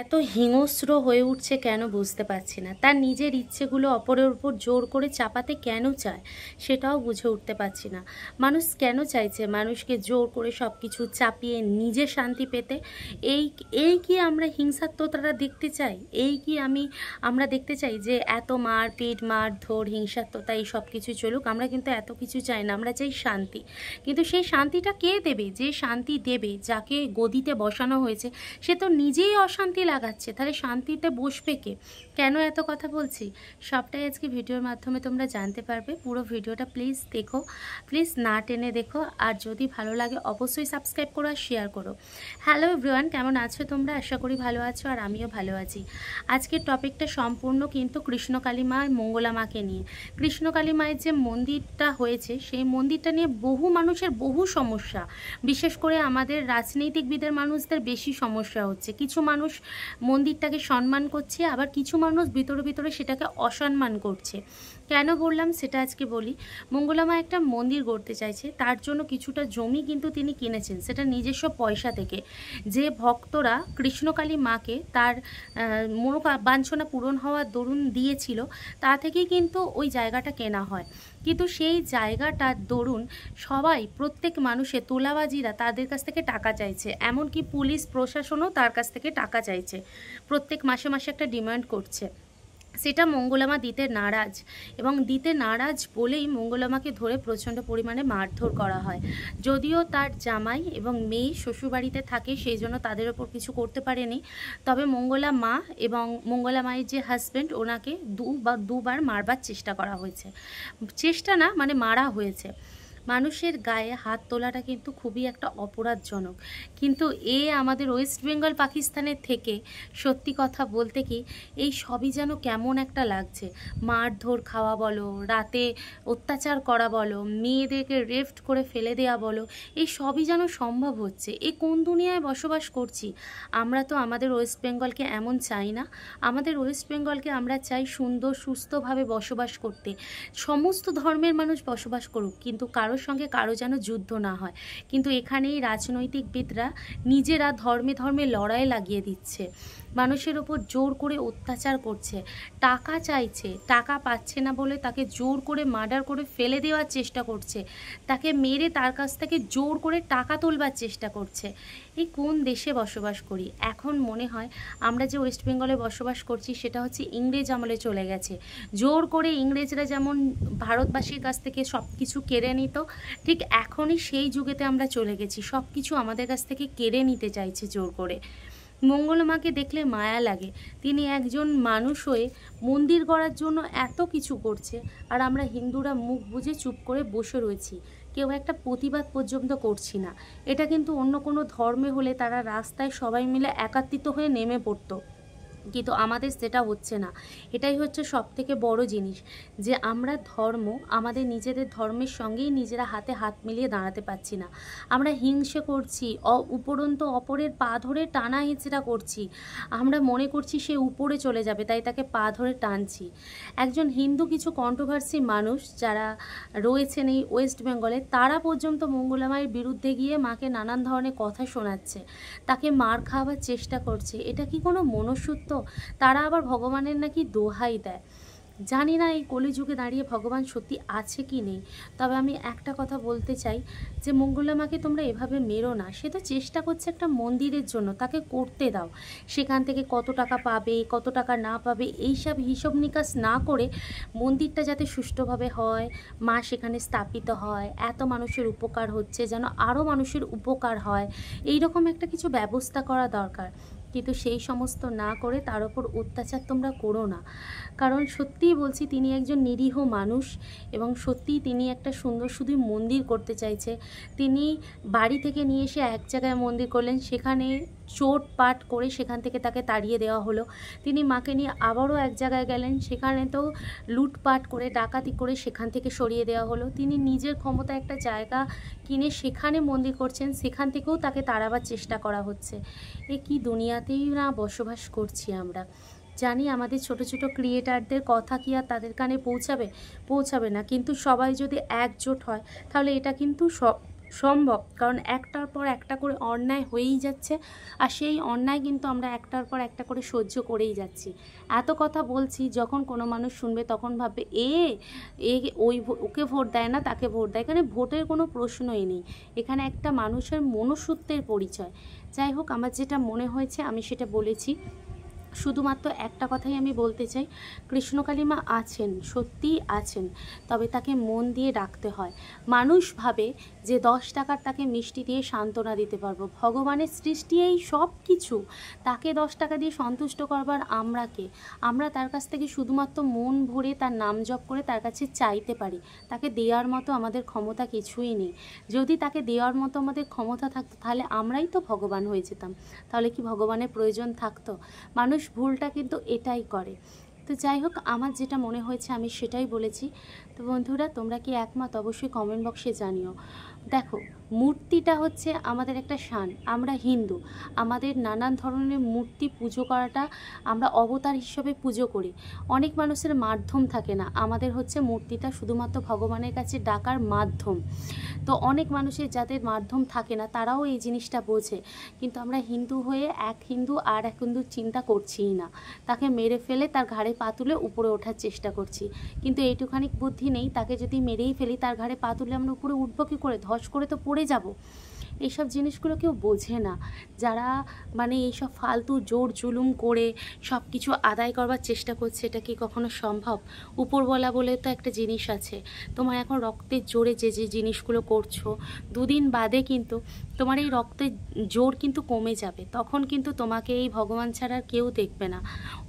এত হিংস্র হয়ে উঠছে কেন বুঝতে পারছি না। তার নিজের ইচ্ছেগুলো অপরের উপর জোর করে চাপাতে কেন চায় সেটাও বুঝে উঠতে পারছি না। মানুষ কেন চাইছে মানুষকে জোর করে সব কিছু চাপিয়ে নিজে শান্তি পেতে? এই এই কি আমরা হিংসাত্মকতা দেখতে চাই? এই কি আমরা দেখতে চাই যে এত মারপিট মারধর হিংসাত্মকতা এই সব কিছু চলুক? আমরা কিন্তু এত কিছু চাই না, আমরা চাই শান্তি। কিন্তু সেই শান্তিটা কে দেবে? যে শান্তি দেবে, যাকে গদিতে বসানো হয়েছে, সে তো নিজেই অশান্তি লাগাচ্ছে, তাহলে শান্তিতে বসবে কে? কেন এত কথা বলছি সবটাই আজকে ভিডিওর মাধ্যমে তোমরা জানতে পারবে। পুরো ভিডিওটা প্লিজ দেখো, প্লিজ না টেনে দেখো, আর যদি ভালো লাগে অবশ্যই সাবস্ক্রাইব করো আর শেয়ার করো। হ্যালো এভরিওয়ান, কেমন আছো তোমরা? আশা করি ভালো আছো, আর আমিও ভালো আছি। আজকের টপিকটা সম্পূর্ণ কিন্তু কৃষ্ণকালী মা আর মঙ্গলা মাকে নিয়ে। কৃষ্ণকালী মায়ের যে মন্দিরটা হয়েছে সেই মন্দিরটা নিয়ে বহু মানুষের বহু সমস্যা, বিশেষ করে আমাদের রাজনৈতিকবিদের মানুষদের বেশি সমস্যা হচ্ছে। কিছু মানুষ মন্দিরটাকে সম্মান করছে, আবার কিছু মানুষ ভিতরে ভিতরে সেটাকে অসম্মান করছে। কেন বললাম সেটা আজকে বলি। মঙ্গলা মা একটা মন্দির গড়তে চাইছে, তার জন্য কিছুটা জমি কিন্তু তিনি কিনেছেন, সেটা নিজস্ব পয়সা থেকে। যে ভক্তরা কৃষ্ণকালী মাকে তার মনোবাঞ্ছনা পূরণ হওয়ার দরুন দিয়েছিল, তা থেকেই কিন্তু ওই জায়গাটা কেনা হয়। কিন্তু সেই জায়গাটার দরুন সবাই, প্রত্যেক মানুষের তোলাবাজিরা তাদের কাছ থেকে টাকা চাইছে, এমনকি পুলিশ প্রশাসনও তার কাছ থেকে টাকা চাইছে, প্রত্যেক মাসে মাসে একটা ডিমান্ড করছে। সেটা মঙ্গলামা দিতে নারাজ, এবং দিতে নারাজ বলেই মঙ্গলামাকে ধরে প্রচণ্ড পরিমাণে মারধর করা হয়। যদিও তার জামাই এবং মেয়ে শ্বশুরবাড়িতে থাকে, সেই জন্য তাদের ওপর কিছু করতে পারেনি, তবে মঙ্গলা মা এবং মঙ্গলা মায়ের যে হাজব্যান্ড, ওনাকে দুবার মারবার চেষ্টা করা হয়েছে। চেষ্টা না, মানে মারা হয়েছে। মানুষের গায়ে হাত তোলাটা কিন্তু খুবই একটা অপরাধজনক। কিন্তু আমাদের ওয়েস্ট বেঙ্গল পাকিস্তানের থেকে সত্যি কথা বলতে কি, এই সবই যেন কেমন একটা লাগছে। মারধর খাওয়া বলো, রাতে অত্যাচার করা বলো, মেয়েদেরকে রেফট করে ফেলে দেওয়া বলো, এই সবই যেন সম্ভব হচ্ছে। এই কোন দুনিয়ায় বসবাস করছি আমরা? তো আমাদের ওয়েস্ট বেঙ্গলকে এমন চাই না। আমাদের ওয়েস্ট বেঙ্গলকে আমরা চাই সুন্দর সুস্থভাবে বসবাস করতে। সমস্ত ধর্মের মানুষ বসবাস করুক, কিন্তু কারোর সঙ্গে কারো যেন যুদ্ধ না হয়। কিন্তু এখানেই রাজনৈতিকবিদরা নিজেরা ধর্মে ধর্মে লড়াই লাগিয়ে দিচ্ছে, মানুষের ওপর জোর করে অত্যাচার করছে, টাকা চাইছে, টাকা পাচ্ছে না বলে তাকে জোর করে মার্ডার করে ফেলে দেওয়ার চেষ্টা করছে, তাকে মেরে তার কাছ থেকে জোর করে টাকা তোলবার চেষ্টা করছে। এই কোন দেশে বসবাস করি? এখন মনে হয় আমরা যে ওয়েস্ট বেঙ্গলে বসবাস করছি সেটা হচ্ছে ইংরেজ আমলে চলে গেছে। জোর করে ইংরেজরা যেমন ভারতবাসীর কাছ থেকে সব কিছু কেড়ে নিত, ঠিক এখনই সেই যুগেতে আমরা চলে গেছি, সব কিছু আমাদের কাছ থেকে কেড়ে নিতে চাইছে জোর করে। মঙ্গলা মাকে দেখলে মায়া লাগে। তিনি একজন মানুষ হয়ে মন্দির গড়ার জন্য এত কিছু করছে, আর আমরা হিন্দুরা মুখ বুজে চুপ করে বসে রয়েছি, কেউ একটা প্রতিবাদ পর্যন্ত করছি না। এটা কিন্তু অন্য কোনো ধর্মে হলে তারা রাস্তায় সবাই মিলে একাত্রিত হয়ে নেমে পড়তো, কিন্তু আমাদের সেটা হচ্ছে না। এটাই হচ্ছে সব থেকে বড় জিনিস, যে আমরা আমাদের নিজেদের ধর্মের সঙ্গেই নিজেরা হাতে হাত মিলিয়ে দাঁড়াতে পারছি না। আমরা হিংসে করছি, উপরন্ত অপরের পা ধরে টানা হেঁচড়া করছি। আমরা মনে করছি সে উপরে চলে যাবে, তাই তাকে পা ধরে টানছি। একজন হিন্দু কিছু কন্ট্রোভার্সি মানুষ যারা রয়েছেন এই ওয়েস্ট বেঙ্গলে, তারা পর্যন্ত মঙ্গলা মায়ের বিরুদ্ধে গিয়ে মাকে নানান ধরনের কথা শোনাচ্ছে, তাকে মার খাওয়াবার চেষ্টা করছে। এটা কি কোনো মনুষ্যত্ব? তারা আবার ভগবানের নাকি দোহাই দেয়। জানি না এই কলিযুগে দাঁড়িয়ে ভগবান সত্যি আছে কি নেই। তবে আমি একটা কথা বলতে চাই, যে মঙ্গলা মাকে তোমরা এভাবে মেরো না। সে তো চেষ্টা করছে একটা মন্দিরের জন্য, তাকে করতে দাও। সেখান থেকে কত টাকা পাবে, কত টাকা না পাবে, এইসব হিসাব নিকাশ না করে মন্দিরটা যাতে সুষ্ঠুভাবে হয়, মা সেখানে স্থাপিত হয়, এত মানুষের উপকার হচ্ছে, যেন আরও মানুষের উপকার হয়, এই রকম একটা কিছু ব্যবস্থা করা দরকার। কিন্তু সেই সমস্ত না করে তার ওপর অত্যাচার তোমরা করো না। কারণ সত্যিই বলছি, তিনি একজন নিরীহ মানুষ, এবং সত্যিই তিনি একটা সুন্দর শুধু মন্দির করতে চাইছে। তিনি বাড়ি থেকে নিয়ে এসে এক জায়গায় মন্দির করলেন, সেখানে চোটপাট করে সেখান থেকে তাকে তাড়িয়ে দেওয়া হলো। তিনি মাকে নিয়ে আবারও এক জায়গায় গেলেন, সেখানে তো লুটপাট করে ডাকাতি করে সেখান থেকে সরিয়ে দেওয়া হলো। তিনি নিজের ক্ষমতা একটা জায়গা কিনে সেখানে মন্দির করছেন, সেখান থেকেও তাকে তাড়াবার চেষ্টা করা হচ্ছে। এ কি দুনিয়াতেই না বসবাস করছি আমরা। জানি আমাদের ছোট ছোট ক্রিয়েটারদের কথা কি আর তাদের কানে পৌঁছাবে না, কিন্তু সবাই যদি একজোট হয় তাহলে এটা কিন্তু সম্ভব, কারণ একটার পর একটা করে অন্যায় হয়েই যাচ্ছে, আর সেই অন্যায় কিন্তু আমরা একটার পর একটা করে সহ্য করেই যাচ্ছি। এত কথা বলছি, যখন কোনো মানুষ শুনবে তখন ভাববে এ এ ওকে ভোট দেয় না, তাকে ভোট দেয়। এখানে ভোটের কোনো প্রশ্নই নেই, এখানে একটা মানুষের মনুষ্যত্বের পরিচয়। যাই হোক, আমার যেটা মনে হয়েছে আমি সেটা বলেছি। শুধুমাত্র একটা কথাই আমি বলতে চাই, কৃষ্ণকালী মা আছেন, সত্যিই আছেন, তবে তাকে মন দিয়ে ডাকতে হয়। মানুষ ভাবে যে 10 টাকার তাকে মিষ্টি দিয়ে সান্ত্বনা দিতে পারবো। ভগবানের সৃষ্টি এই সব কিছু, তাকে 10 টাকা দিয়ে সন্তুষ্ট করবার আমরা কে? আমরা তার কাছ থেকে শুধুমাত্র মন ভরে তার নাম জপ করে তার কাছে চাইতে পারি। তাকে দেওয়ার মতো আমাদের ক্ষমতা কিছুই নেই। যদি তাকে দেওয়ার মতো আমাদের ক্ষমতা থাকতো তাহলে আমরাই তো ভগবান হয়ে যেতাম। তাহলে কি ভগবানের প্রয়োজন থাকতো? মানুষ ভুলটা কিন্তু এটাই করে। তো যাই হোক, আমার যেটা মনে হয়েছে আমি সেটাই বলেছি। তো বন্ধুরা, তোমরা কি একমত? অবশ্যই কমেন্ট বক্সে জানিও। দেখো, মূর্তিটা হচ্ছে আমাদের একটা শান। আমরা হিন্দু, আমাদের নানান ধরনের মূর্তি পুজো করাটা আমরা অবতার হিসেবে পুজো করি। অনেক মানুষের মাধ্যম থাকে না, আমাদের হচ্ছে মূর্তিটা শুধুমাত্র ভগবানের কাছে ডাকার মাধ্যম। তো অনেক মানুষের যাদের মাধ্যম থাকে না তারাও এই জিনিসটা বোঝে, কিন্তু আমরা হিন্দু হয়ে এক হিন্দু আর এক হিন্দুর চিন্তা করছিই না। তাকে মেরে ফেলে তার ঘাড়ে পা তুলে উপরে ওঠার চেষ্টা করছি, কিন্তু এইটুখানি বুদ্ধি নেই, তাকে যদি মেরেই ফেলি তার ঘাড়ে পা তুলে আমরা উপরে উঠবো কী করে? ধস করে তো পড়ে যাব। এইসব জিনিসগুলো কেউ বোঝে না। যারা মানে এইসব ফালতু জোর জুলুম করে সব কিছু আদায় করবার চেষ্টা করছে, এটা কি কখনো সম্ভব? উপরওয়ালা বলে তো একটা জিনিস আছে। তোমার এখন রক্তের জোরে যে যে জিনিসগুলো করছো, দুদিন বাদে কিন্তু তোমার এই রক্তের জোর কিন্তু কমে যাবে। তখন কিন্তু তোমাকে এই ভগবান ছাড়া আর কেউ দেখবে না।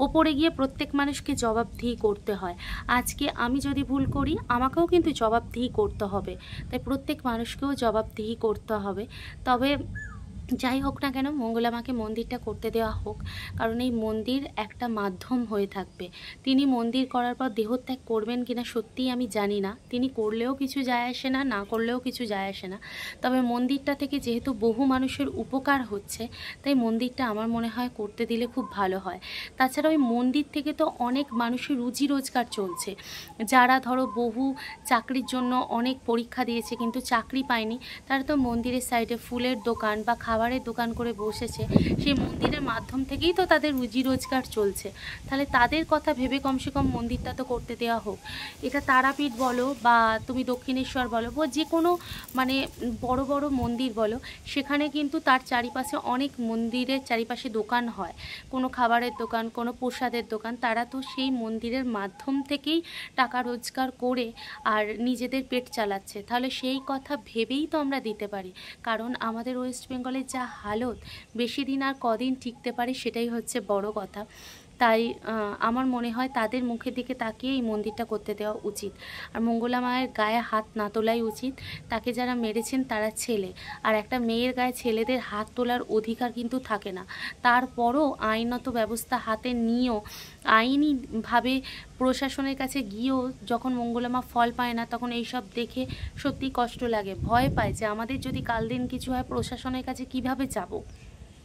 ওপরে গিয়ে প্রত্যেক মানুষকে জবাবদিহি করতে হয়। আজকে আমি যদি ভুল করি আমাকেও কিন্তু জবাবদিহি করতে হবে, তাই প্রত্যেক মানুষকেও জবাবদিহি করতে হবে। তবে যাই হোক না কেন, মঙ্গলা মাকে মন্দিরটা করতে দেওয়া হোক, কারণ এই মন্দির একটা মাধ্যম হয়ে থাকবে। তিনি মন্দির করার পর দেহত্যাগ করবেন কিনা সত্যিই আমি জানি না। তিনি করলেও কিছু যায় আসে না, না করলেও কিছু যায় আসে না। তবে মন্দিরটা থেকে যেহেতু বহু মানুষের উপকার হচ্ছে, তাই মন্দিরটা আমার মনে হয় করতে দিলে খুব ভালো হয়। তাছাড়া ওই মন্দির থেকে তো অনেক মানুষের রুজি রোজগার চলছে। যারা ধরো বহু চাকরির জন্য অনেক পরীক্ষা দিয়েছে কিন্তু চাকরি পায়নি, তারা তো মন্দিরের সাইডে ফুলের দোকান বা খাবারের দোকান করে বসেছে। সেই মন্দিরের মাধ্যম থেকেই তো তাদের রুজি রোজগার চলছে। তাহলে তাদের কথা ভেবে কমসে কম মন্দিরটা তো করতে দেওয়া হোক। এটা তারাপীঠ বলো বা তুমি দক্ষিণেশ্বর বলো বা যে কোনো মানে বড় বড় মন্দির বলো, সেখানে কিন্তু তার চারিপাশে অনেক মন্দিরের চারিপাশে দোকান হয়, কোনো খাবারের দোকান, কোনো প্রসাদের দোকান। তারা তো সেই মন্দিরের মাধ্যম থেকেই টাকা রোজগার করে আর নিজেদের পেট চালাচ্ছে। তাহলে সেই কথা ভেবেই তো আমরা দিতে পারি, কারণ আমাদের ওয়েস্ট বেঙ্গলের যা হালত, বেশি দিন আর কদিন টিকতে পারে সেটাই হচ্ছে বড় কথা। তাই আমার মনে হয় তাদের মুখের দিকে তাকিয়ে এই মন্দিরটা করতে দেওয়া উচিত। আর মঙ্গলা মায়ের গায়ে হাত না তোলাই উচিত। তাকে যারা মেরেছেন তারা ছেলে, আর একটা মেয়ের গায়ে ছেলেদের হাত তোলার অধিকার কিন্তু থাকে না। তারপরও আইনত ব্যবস্থা হাতে নিয়েও, আইনিভাবে প্রশাসনের কাছে গিয়েও যখন মঙ্গলা মা ফল পায় না, তখন এইসব দেখে সত্যি কষ্ট লাগে, ভয় পায় যে আমাদের যদি কাল দিন কিছু হয় প্রশাসনের কাছে কিভাবে যাব।